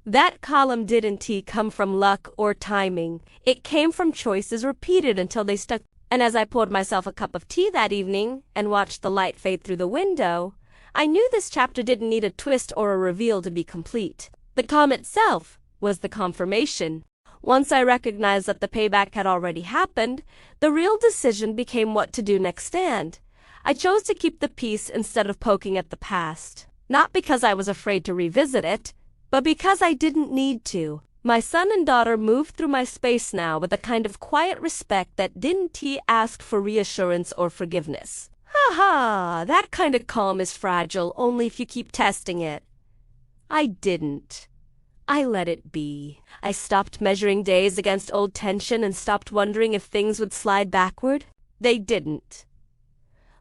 That column didn't come from luck or timing. It came from choices repeated until they stuck. And as I poured myself a cup of tea that evening and watched the light fade through the window, I knew this chapter didn't need a twist or a reveal to be complete. The calm itself was the confirmation. Once I recognized that the payback had already happened, the real decision became what to do next. And I chose to keep the peace instead of poking at the past. Not because I was afraid to revisit it, but because I didn't need to. My son and daughter moved through my space now with a kind of quiet respect that didn't ask for reassurance or forgiveness. Ha, that kind of calm is fragile only if you keep testing it. I didn't. I let it be. I stopped measuring days against old tension and stopped wondering if things would slide backward. They didn't.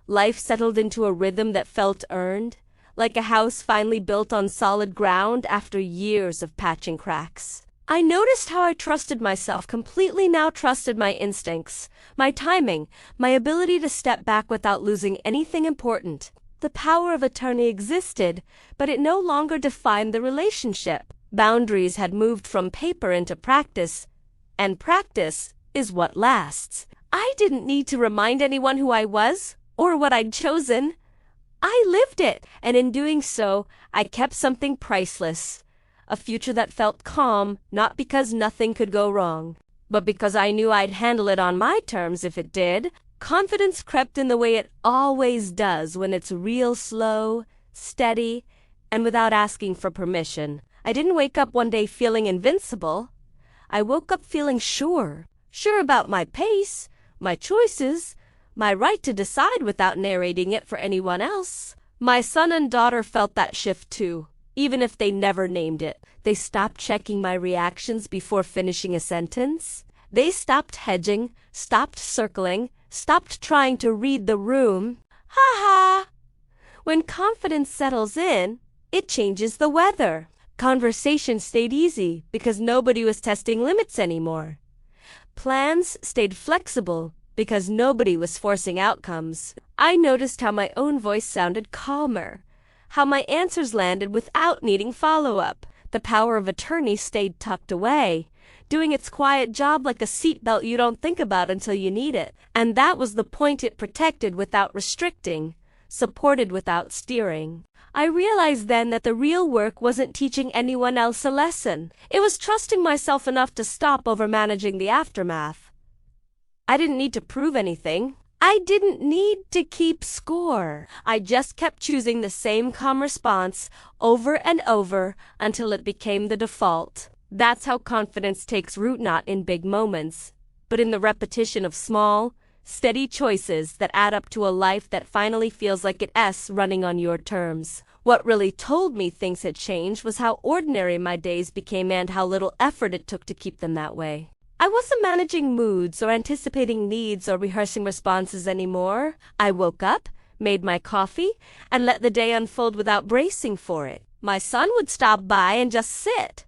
Life settled into a rhythm that felt earned, like a house finally built on solid ground after years of patching cracks. I noticed how I trusted myself completely, now trusted my instincts, my timing, my ability to step back without losing anything important. The power of attorney existed, but it no longer defined the relationship. Boundaries had moved from paper into practice, and practice is what lasts. I didn't need to remind anyone who I was or what I'd chosen. I lived it, and in doing so, I kept something priceless. A future that felt calm, not because nothing could go wrong, but because I knew I'd handle it on my terms if it did. Confidence crept in the way it always does when it's real slow, steady, and without asking for permission. I didn't wake up one day feeling invincible. I woke up feeling sure about my pace, my choices, my right to decide without narrating it for anyone else. My son and daughter felt that shift too. Even if they never named it. They stopped checking my reactions before finishing a sentence. They stopped hedging, stopped circling, stopped trying to read the room. Ha! When confidence settles in, it changes the weather. Conversation stayed easy because nobody was testing limits anymore. Plans stayed flexible because nobody was forcing outcomes. I noticed how my own voice sounded calmer, how my answers landed without needing follow-up. The power of attorney stayed tucked away, doing its quiet job like a seatbelt you don't think about until you need it. And that was the point. It protected without restricting, supported without steering. I realized then that the real work wasn't teaching anyone else a lesson. It was trusting myself enough to stop overmanaging the aftermath. I didn't need to prove anything. I didn't need to keep score. I just kept choosing the same calm response over and over until it became the default. That's how confidence takes root, not in big moments, but in the repetition of small, steady choices that add up to a life that finally feels like it's running on your terms. What really told me things had changed was how ordinary my days became and how little effort it took to keep them that way. I wasn't managing moods or anticipating needs or rehearsing responses anymore. I woke up, made my coffee, and let the day unfold without bracing for it. My son would stop by and just sit,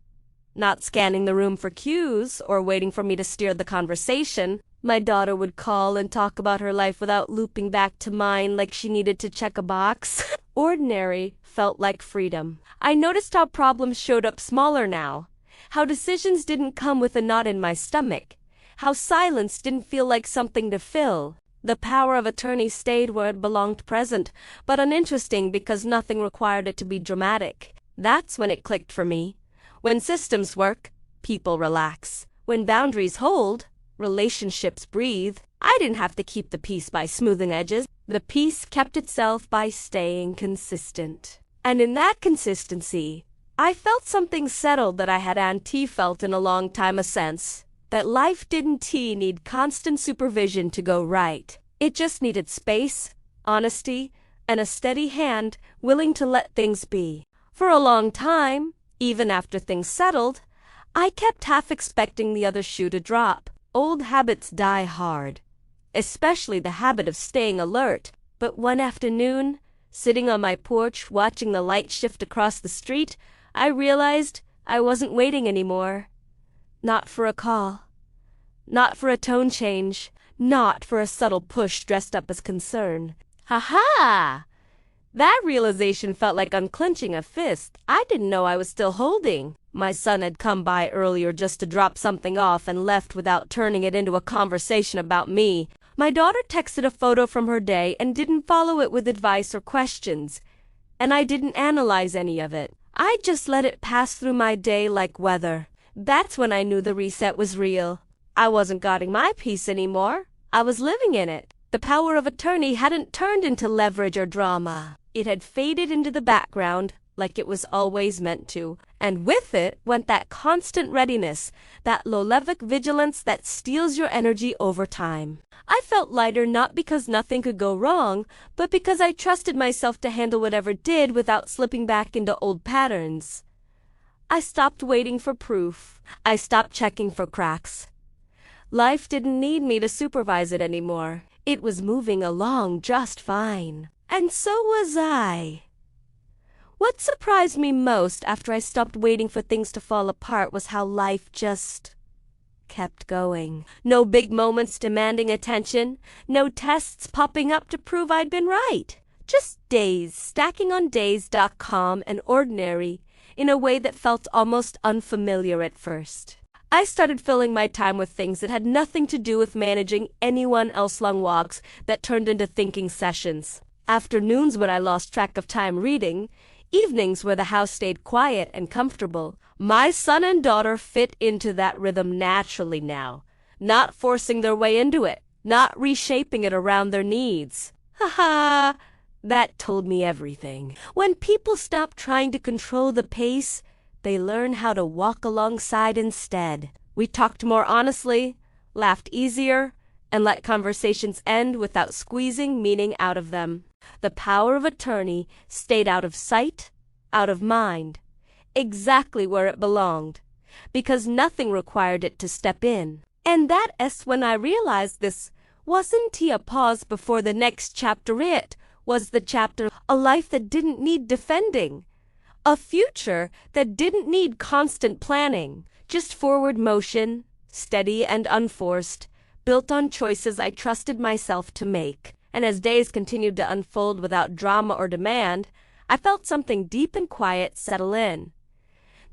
not scanning the room for cues or waiting for me to steer the conversation. My daughter would call and talk about her life without looping back to mine like she needed to check a box. Ordinary felt like freedom. I noticed how problems showed up smaller now. How decisions didn't come with a knot in my stomach. How silence didn't feel like something to fill. The power of attorney stayed where it belonged, present, but uninteresting because nothing required it to be dramatic. That's when it clicked for me. When systems work, people relax. When boundaries hold, relationships breathe. I didn't have to keep the peace by smoothing edges. The peace kept itself by staying consistent. And in that consistency, I felt something settled that I hadn't felt in a long time, a sense that life didn't need constant supervision to go right. It just needed space, honesty, and a steady hand willing to let things be. For a long time, even after things settled, I kept half expecting the other shoe to drop. Old habits die hard, especially the habit of staying alert. But one afternoon, sitting on my porch watching the light shift across the street, I realized I wasn't waiting anymore. Not for a call. Not for a tone change. Not for a subtle push dressed up as concern. Ha ha! That realization felt like unclenching a fist I didn't know I was still holding. My son had come by earlier just to drop something off and left without turning it into a conversation about me. My daughter texted a photo from her day and didn't follow it with advice or questions, and I didn't analyze any of it. I just let it pass through my day like weather. That's when I knew the reset was real. I wasn't guarding my peace anymore. I was living in it. The power of attorney hadn't turned into leverage or drama. It had faded into the background like it was always meant to, and with it went that constant readiness, that low-level vigilance that steals your energy over time. I felt lighter not because nothing could go wrong, but because I trusted myself to handle whatever did without slipping back into old patterns. I stopped waiting for proof. I stopped checking for cracks. Life didn't need me to supervise it anymore. It was moving along just fine. And so was I. What surprised me most after I stopped waiting for things to fall apart was how life just kept going. No big moments demanding attention, no tests popping up to prove I'd been right. Just days stacking on days.com and ordinary in a way that felt almost unfamiliar at first. I started filling my time with things that had nothing to do with managing anyone else's long walks that turned into thinking sessions. Afternoons when I lost track of time reading, evenings where the house stayed quiet and comfortable. My son and daughter fit into that rhythm naturally now, not forcing their way into it, not reshaping it around their needs. Ha ha! That told me everything. When people stop trying to control the pace, they learn how to walk alongside instead. We talked more honestly, laughed easier, and let conversations end without squeezing meaning out of them. The power of attorney stayed out of sight, out of mind, exactly where it belonged, because nothing required it to step in. And that's when I realized this wasn't a pause before the next chapter. It was the chapter, a life that didn't need defending, a future that didn't need constant planning, just forward motion, steady and unforced, built on choices I trusted myself to make. And as days continued to unfold without drama or demand, I felt something deep and quiet settle in.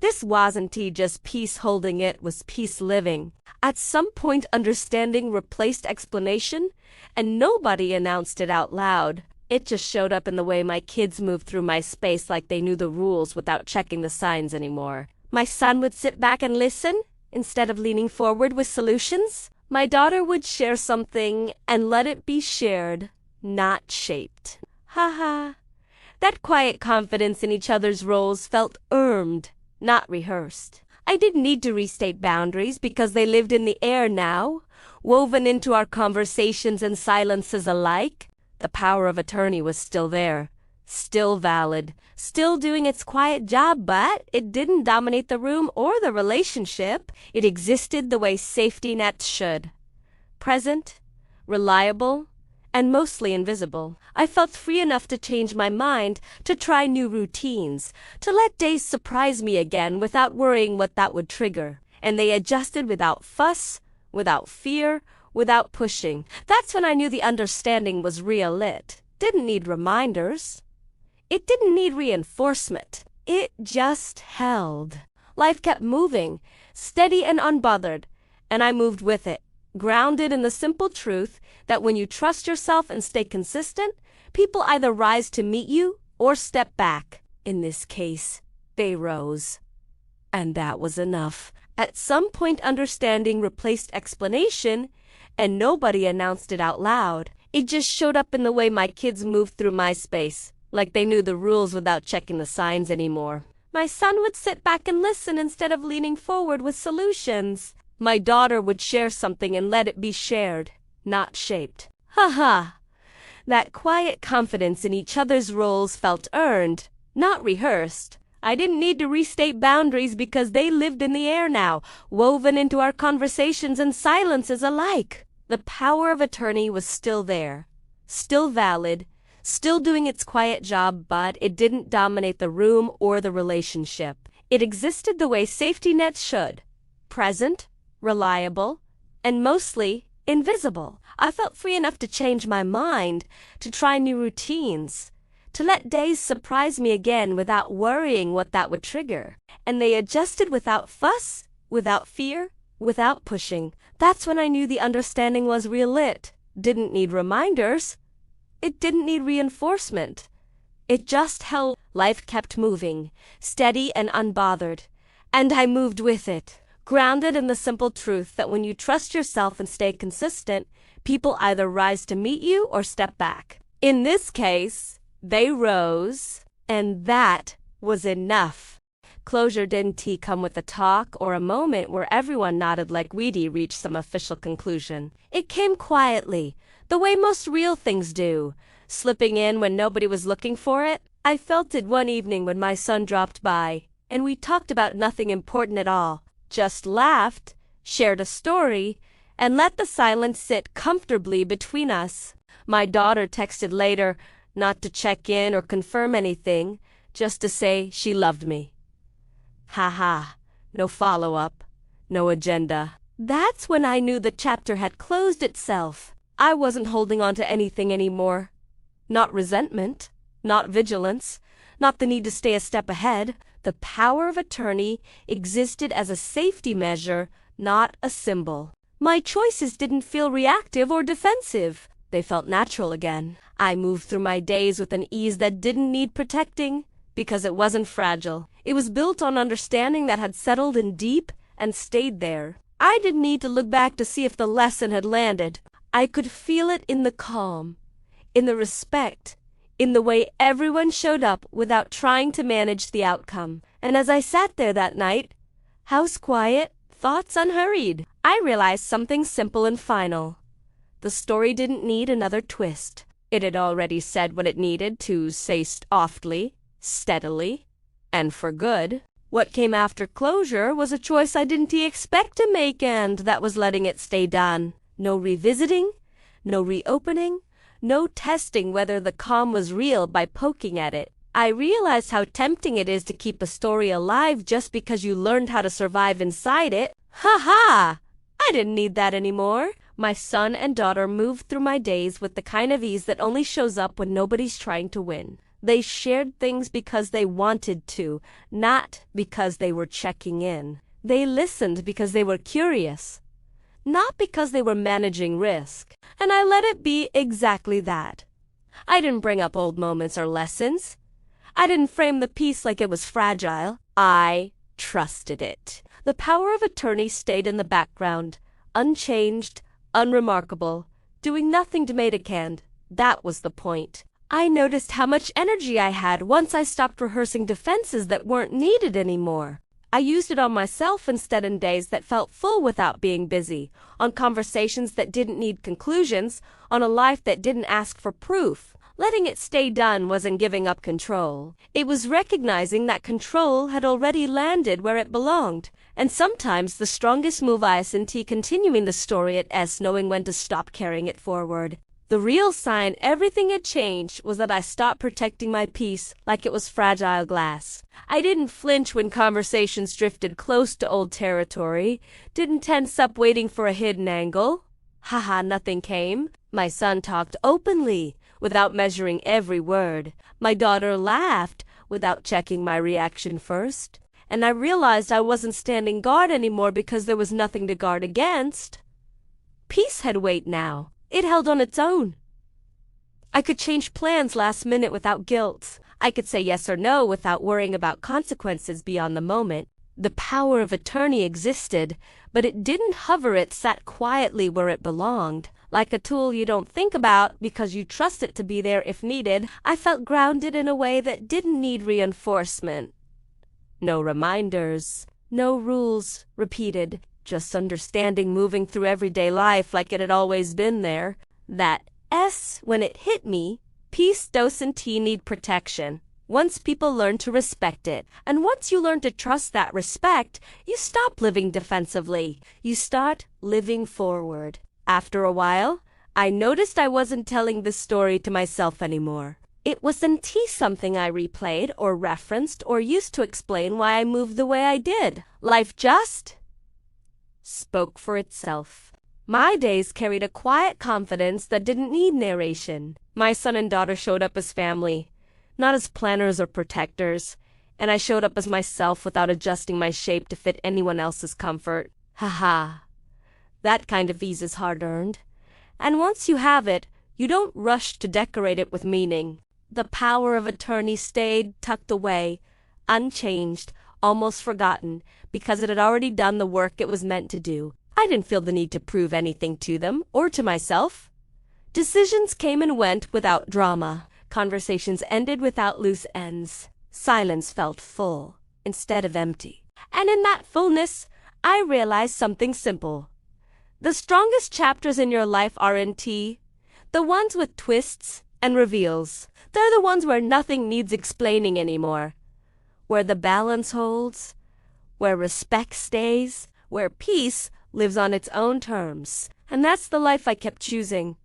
This wasn't just peace holding, it was peace living. At some point, understanding replaced explanation, and nobody announced it out loud. It just showed up in the way my kids moved through my space like they knew the rules without checking the signs anymore. My son would sit back and listen, instead of leaning forward with solutions. My daughter would share something and let it be shared, not shaped. Ha ha. That quiet confidence in each other's roles felt earned, not rehearsed. I didn't need to restate boundaries because they lived in the air now, woven into our conversations and silences alike. The power of attorney was still there, still valid, still doing its quiet job, but it didn't dominate the room or the relationship. It existed the way safety nets should. Present, reliable, and mostly invisible. I felt free enough to change my mind, to try new routines, to let days surprise me again without worrying what that would trigger. And they adjusted without fuss, without fear, without pushing. That's when I knew the understanding was real. It didn't need reminders. It didn't need reinforcement. It just held. Life kept moving, steady and unbothered, and I moved with it, grounded in the simple truth that when you trust yourself and stay consistent, people either rise to meet you or step back. In this case, they rose. And that was enough. At some point, understanding replaced explanation, and nobody announced it out loud. It just showed up in the way my kids moved through my space, like they knew the rules without checking the signs anymore. My son would sit back and listen instead of leaning forward with solutions. My daughter would share something and let it be shared, not shaped. Ha ha! That quiet confidence in each other's roles felt earned, not rehearsed. I didn't need to restate boundaries because they lived in the air now, woven into our conversations and silences alike. The power of attorney was still there, still valid, still doing its quiet job, but it didn't dominate the room or the relationship. It existed the way safety nets should. present, reliable, and mostly invisible. I felt free enough to change my mind, to try new routines, to let days surprise me again without worrying what that would trigger. And they adjusted without fuss, without fear, without pushing. That's when I knew the understanding was real. It didn't need reminders. It didn't need reinforcement. It just held. Life kept moving, steady and unbothered. And I moved with it, grounded in the simple truth that when you trust yourself and stay consistent, people either rise to meet you or step back. In this case, they rose, and that was enough. Closure didn't come with a talk or a moment where everyone nodded like we'd reached some official conclusion. It came quietly, the way most real things do, slipping in when nobody was looking for it. I felt it one evening when my son dropped by, and we talked about nothing important at all, just laughed, shared a story, and let the silence sit comfortably between us. My daughter texted later, not to check in or confirm anything, just to say she loved me. Ha, no follow-up, no agenda. That's when I knew the chapter had closed itself. I wasn't holding on to anything anymore. Not resentment, not vigilance, not the need to stay a step ahead. The power of attorney existed as a safety measure, not a symbol. My choices didn't feel reactive or defensive. They felt natural again. I moved through my days with an ease that didn't need protecting, because it wasn't fragile. It was built on understanding that had settled in deep and stayed there. I didn't need to look back to see if the lesson had landed. I could feel it in the calm, in the respect, in the way everyone showed up without trying to manage the outcome. And as I sat there that night, house quiet, thoughts unhurried, I realized something simple and final. The story didn't need another twist. It had already said what it needed to say softly, steadily, and for good. What came after closure was a choice I didn't expect to make, and that was letting it stay done. No revisiting, no reopening, no testing whether the calm was real by poking at it. I realized how tempting it is to keep a story alive just because you learned how to survive inside it. Ha! I didn't need that anymore. My son and daughter moved through my days with the kind of ease that only shows up when nobody's trying to win. They shared things because they wanted to, not because they were checking in. They listened because they were curious, not because they were managing risk. And I let it be exactly that. I didn't bring up old moments or lessons. I didn't frame the piece like it was fragile. I trusted it. The power of attorney stayed in the background, unchanged, unremarkable, doing nothing to make a hand. That was the point. I noticed how much energy I had once I stopped rehearsing defenses that weren't needed anymore. I used it on myself instead in days that felt full without being busy, on conversations that didn't need conclusions, on a life that didn't ask for proof. Letting it stay done wasn't giving up control. It was recognizing that control had already landed where it belonged. And sometimes the strongest move isn't continuing the story as knowing when to stop carrying it forward. The real sign everything had changed was that I stopped protecting my peace like it was fragile glass. I didn't flinch when conversations drifted close to old territory, didn't tense up waiting for a hidden angle. Nothing came. My son talked openly, without measuring every word. My daughter laughed, without checking my reaction first. And I realized I wasn't standing guard anymore because there was nothing to guard against. Peace had weight now. It held on its own. I could change plans last minute without guilt. I could say yes or no without worrying about consequences beyond the moment. The power of attorney existed, but it didn't hover. It sat quietly where it belonged, like a tool you don't think about because you trust it to be there if needed. I felt grounded in a way that didn't need reinforcement. No reminders, no rules repeated. Just understanding moving through everyday life like it had always been there. That when it hit me, peace doesn't need protection. Once people learn to respect it, and once you learn to trust that respect, you stop living defensively. You start living forward. After a while, I noticed I wasn't telling this story to myself anymore. It wasn't something I replayed or referenced or used to explain why I moved the way I did. Life just spoke for itself. My days carried a quiet confidence that didn't need narration. My son and daughter showed up as family, not as planners or protectors, and I showed up as myself without adjusting my shape to fit anyone else's comfort. Ha. That kind of ease is hard-earned. And once you have it, you don't rush to decorate it with meaning. The power of attorney stayed tucked away, unchanged, almost forgotten, because it had already done the work it was meant to do. I didn't feel the need to prove anything to them, or to myself. Decisions came and went without drama. Conversations ended without loose ends. Silence felt full, instead of empty. And in that fullness, I realized something simple. The strongest chapters in your life aren't the ones with twists and reveals. They're the ones where nothing needs explaining anymore. Where the balance holds, where respect stays, where peace lives on its own terms. And that's the life I kept choosing.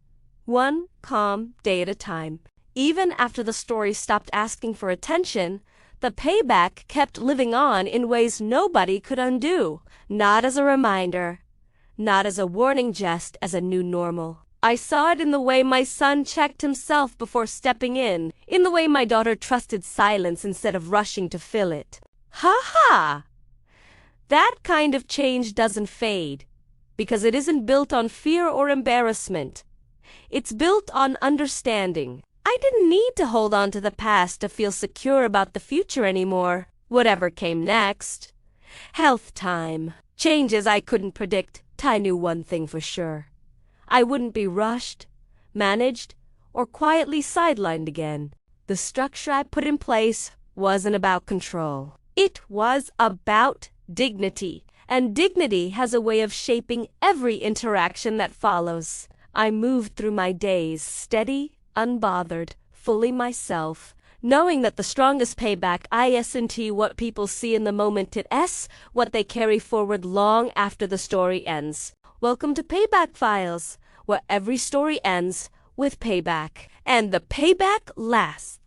One calm day at a time. Even after the story stopped asking for attention, the payback kept living on in ways nobody could undo. Not as a reminder, not as a warning, just as a new normal. I saw it in the way my son checked himself before stepping in the way my daughter trusted silence instead of rushing to fill it. Ha! That kind of change doesn't fade, because it isn't built on fear or embarrassment. It's built on understanding. I didn't need to hold on to the past to feel secure about the future anymore, whatever came next. Health time. Changes I couldn't predict. I knew one thing for sure. I wouldn't be rushed, managed, or quietly sidelined again. The structure I put in place wasn't about control. It was about dignity, and dignity has a way of shaping every interaction that follows. I moved through my days steady, unbothered, fully myself, knowing that the strongest payback isn't what people see in the moment, it's what they carry forward long after the story ends. Welcome to Payback Files, where every story ends with payback, and the payback lasts.